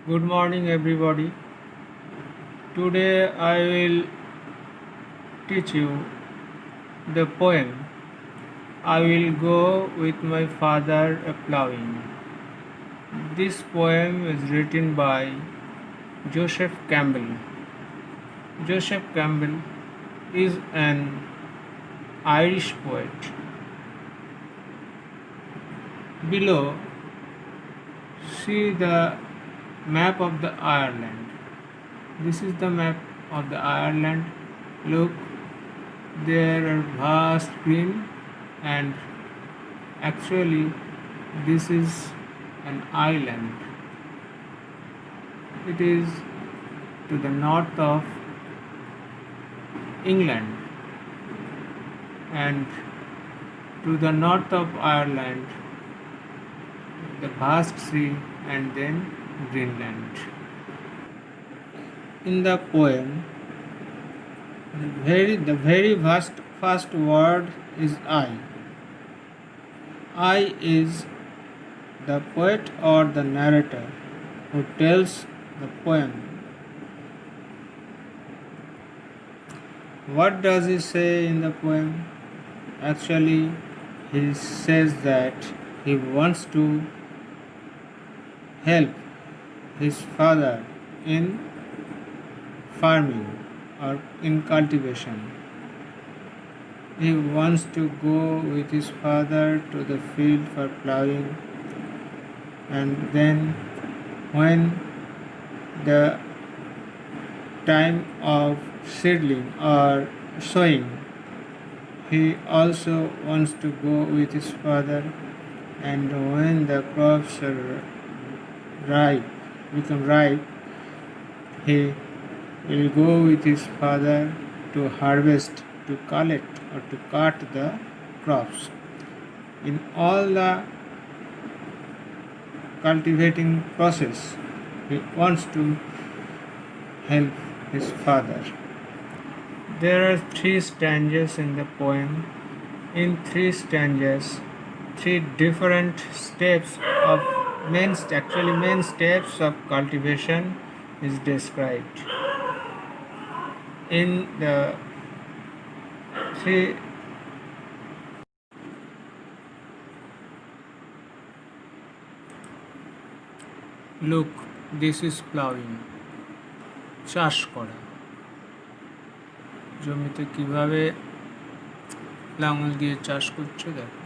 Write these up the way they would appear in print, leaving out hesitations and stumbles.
Good morning, everybody. Today I will teach you the poem I Will Go with My Father a Plowing. This poem is written by Joseph Campbell. Joseph Campbell is an Irish poet. Below, see the map of the Ireland. This is the map of the Ireland. Look, there are vast green and actually this is an island. It is to the north of England and to the north of Ireland the vast sea and then Greenland. In the poem, the very first word is I. I is the poet or the narrator who tells the poem. What does he say in the poem? Actually, he says that he wants to help his father in farming or in cultivation. He wants to go with his father to the field for plowing, and then when the time of seedling or sowing, he also wants to go with his father, and when the crops are ripe, become ripe, he will go with his father to harvest, to collect or to cut the crops. In all the cultivating process, he wants to help his father. There are three stanzas in the poem. In three stanzas, three different steps of main steps of cultivation is described. In the three look, this is plowing, চাষ করা। জমিতে কিভাবে লাঙল দিয়ে চাষ করছে দেখো।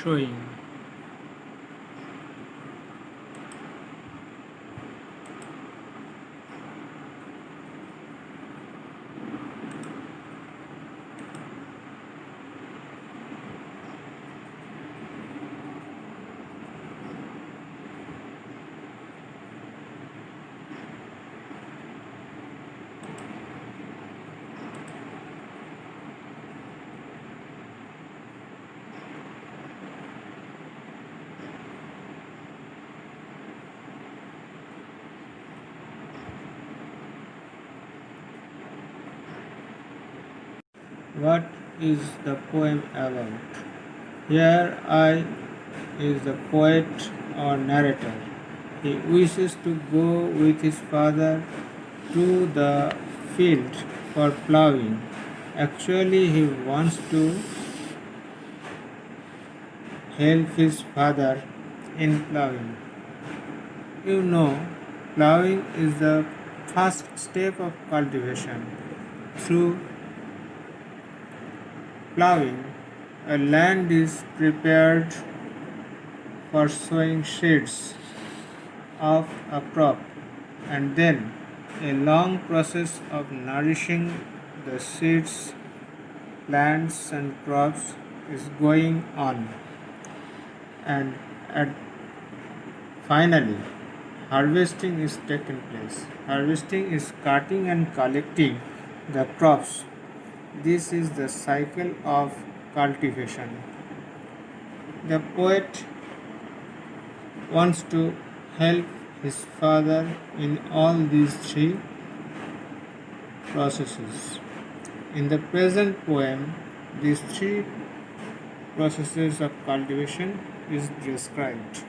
Showing. What is the poem about? Here I is the poet or narrator. He wishes to go with his father to the field for plowing. Actually, he wants to help his father in plowing. You know, plowing is the first step of cultivation. Through plowing, a land is prepared for sowing seeds of a crop, and then a long process of nourishing the seeds, plants, and crops is going on. And at finally, harvesting is taken place. Harvesting is cutting and collecting the crops. This is the cycle of cultivation. The poet wants to help his father in all these three processes. In the present poem, these three processes of cultivation is described.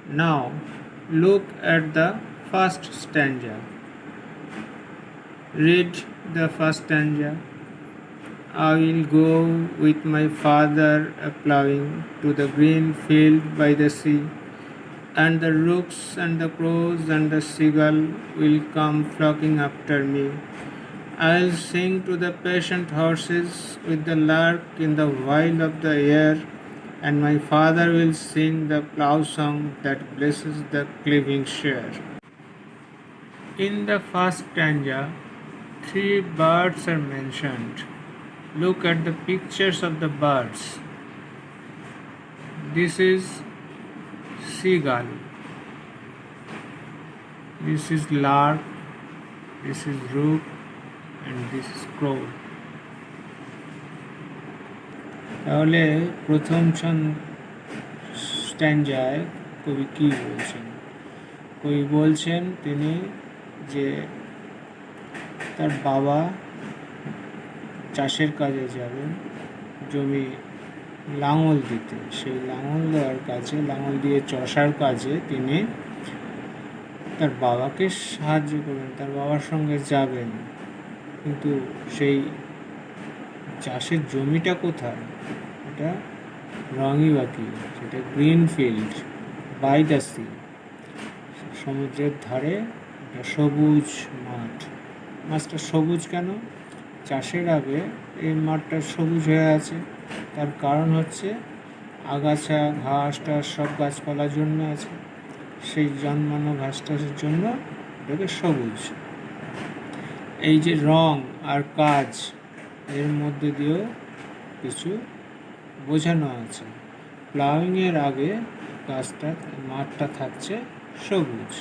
Now, look at the first stanza. Read the first stanza. I will go with my father a ploughing to the green field by the sea, and the rooks and the crows and the seagull will come flocking after me. I'll sing to the patient horses with the lark in the wild of the air, and my father will sing the plough song that blesses the cleaving share. In the first stanza, three birds are mentioned. Look at the pictures of the birds. This is seagull, this is lark, this is rook, and this is crow. তাহলে প্রথম স্ট্যান্জায় কবি কী বলছেন? কবি বলছেন তিনি যে তার বাবা চাষের কাজে যাবেন, জমি লাঙল দিতে, সেই লাঙল দেওয়ার কাজে, লাঙল দিয়ে চষার কাজে তিনি তার বাবাকে সাহায্য করবেন, তার বাবার সঙ্গে যাবেন। কিন্তু সেই চাষের জমিটা কোথায়? এটা রঙিবাকি, সেটা green field by the sea, সমুদ্রের ধারে একটা সবুজ মাঠ। মাছটা সবুজ কেন? চাষের আগে এই মাঠটা সবুজ হয়ে আছে, তার কারণ হচ্ছে আগাছা ঘাস টাস সব গাছপালা জন্মে আছে, সেই জন্মানো ঘাস টাসের জন্য এটাকে সবুজ। এই যে রং আর কাজ, এর মধ্যে দিয়েও কিছু বোঝানো আছে। প্লাউইংয়ের আগে গাছটা, মাঠটা থাকছে সবুজ।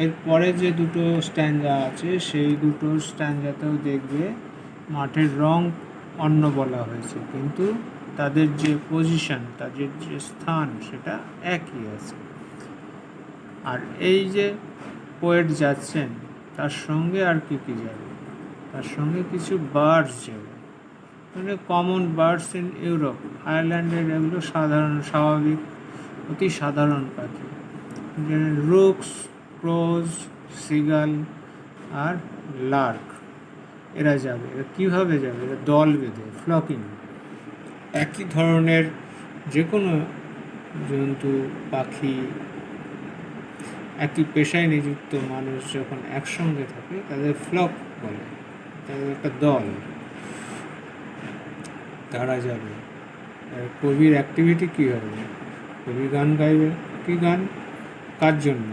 এরপরে যে দুটো স্ট্যান্জা আছে, সেই দুটো স্ট্যান্জাতেও দেখবে মাঠের রং অন্য বলা হয়েছে, কিন্তু তাদের যে পজিশন, তাদের যে স্থান, সেটা একই আছে। আর এই যে পোয়েট যাচ্ছেন, তার সঙ্গে আর কি কি যাবে? তার সঙ্গে কিছু বার্ডস যাবে, মানে কমন বার্ডস ইন ইউরোপ, আয়ারল্যান্ডের এগুলো সাধারণ, স্বাভাবিক, অতি সাধারণ পাখি, যেমন রুকস, ক্রোজ, সিগাল আর লার্ক। এরা যাবে। এরা কীভাবে যাবে? এরা দল বেঁধে, ফ্লকিং। একই ধরনের যে কোনো জন্তু, পাখি, একই পেশায় নিযুক্ত মানুষ যখন একসঙ্গে থাকে, তাদের ফ্লক বলে, তাদের একটা দল, তারা যাবে। কবির অ্যাক্টিভিটি কী হবে? কবি গান গাইবে। কী গান? কার জন্য?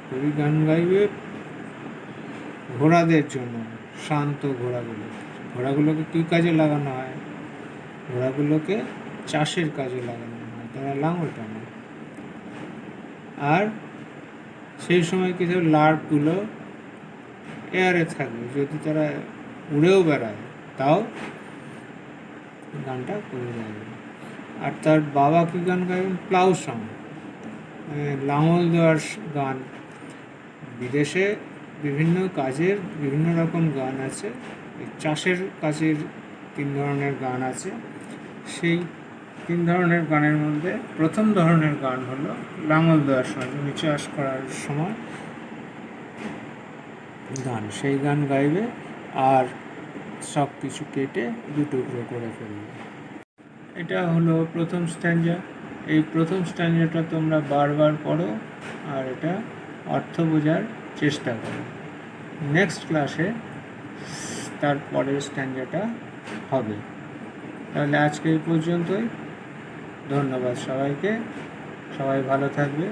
কবি গান গাইবে ঘোড়াদের জন্য, শান্ত ঘোড়াগুলো। ঘোড়াগুলোকে কী কাজে লাগানো হয়? ঘোড়াগুলোকে চাষের কাজে লাগানো হয়, তারা লাঙল টানে। আর সেই সময় কিছু লার্কগুলো এয়ারে থাকবে, যদি তারা উড়েও বেড়ায় তাও গানটা করে যাবে। আর তার বাবা কী গান গাইবেন? প্লাউ সং, লাঙল দেওয়ার গান। বিদেশে বিভিন্ন কাজের বিভিন্ন রকম গান আছে, চাষের কাজের 3 ধরনের গান আছে। সেই 3 ধরনের গানের মধ্যে প্রথম ধরনের গান হলো লাঙল দেওয়ার সময়, জমি চাষ করার সময় গান, সেই গান গাইবে আর সব কিছু কেটে 2 টুকরো করে ফেলবে। এটা হলো প্রথম স্ট্যান্জা। এই প্রথম স্ট্যান্ডাটা তোমরা বারবার পড়ো আর এটা অর্থ বোঝার চেষ্টা করো। নেক্সট ক্লাসে তার পরের স্ট্যান্ডাটা হবে। তাহলে আজকে এই পর্যন্তই। ধন্যবাদ সবাইকে। সবাই ভালো থাকবে।